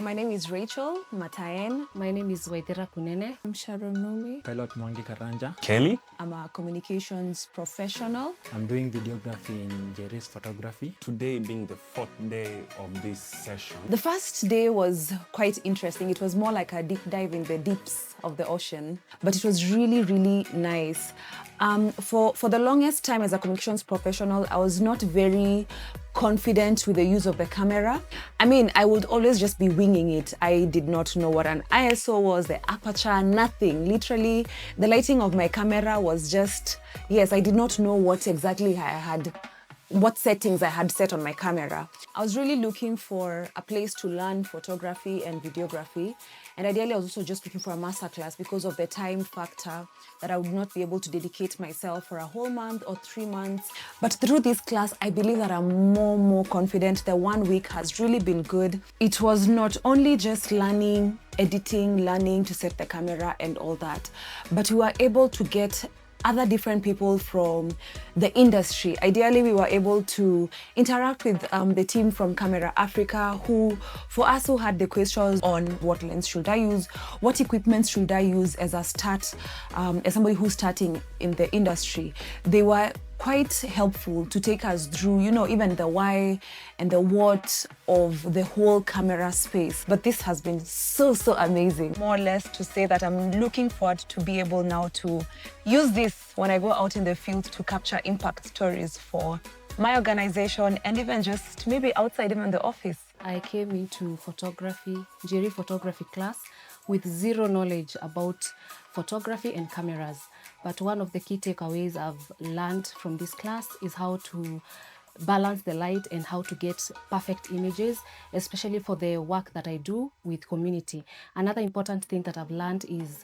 My name is Rachel Mataen. My name is Waithera Kunene. I'm Sharon Numi. Pilot Mwangi Karanja. Kelly. I'm a communications professional. I'm doing videography in Njeri's Photography. Today being the 4th day of this session. The first day was quite interesting. It was more like a deep dive in the deeps of the ocean, but it was really, really nice. For the longest time as a communications professional, I was not very confident with the use of the camera. I mean, I would always just be winging it. I did not know what an ISO was, the aperture, nothing. Literally, the lighting of my camera was just, yes, I did not know what exactly what settings I had set on my camera. I was really looking for a place to learn photography and videography. And ideally, I was also just looking for a masterclass because of the time factor that I would not be able to dedicate myself for a whole month or 3 months. But through this class, I believe that I'm more confident. The 1 week has really been good. It was not only just learning, editing, learning to set the camera and all that, but we were able to get other different people from the industry. Ideally, we were able to interact with the team from Camera Africa, who, for us who had the questions on what lens should I use, what equipment should I use as a start, as somebody who's starting in the industry. They were quite helpful to take us through, you know, even the why and the what of the whole camera space. But this has been so amazing. More or less to say that I'm looking forward to be able now to use this when I go out in the field to capture impact stories for my organization and even just maybe outside even the office. I came into photography, Njeri Photography class with zero knowledge about photography and cameras. But one of the key takeaways I've learned from this class is how to balance the light and how to get perfect images, especially for the work that I do with community. Another important thing that I've learned is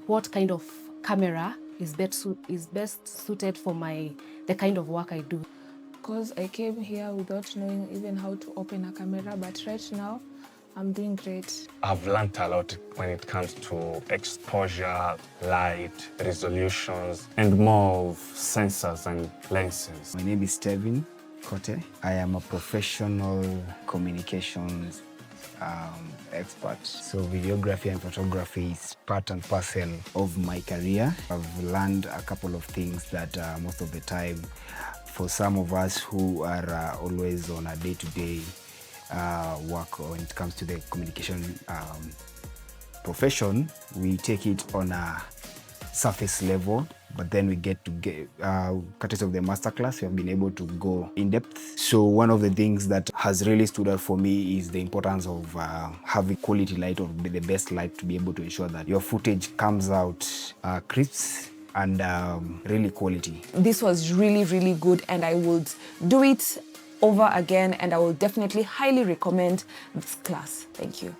what kind of camera is best suited for the kind of work I do. Because I came here without knowing even how to open a camera, but right now I'm doing great. I've learned a lot when it comes to exposure, light, resolutions, and more of sensors and lenses. My name is Stevin Kote. I am a professional communications expert. So videography and photography is part and parcel of my career. I've learned a couple of things that most of the time, for some of us who are always on a day-to-day work when it comes to the communication profession, we take it on a surface level, but then we get courtesy of the masterclass, we have been able to go in depth. So one of the things that has really stood out for me is the importance of having quality light, or the best light, to be able to ensure that your footage comes out crisp and really quality. This was really good, and I would do it over again, and I will definitely highly recommend this class. Thank you.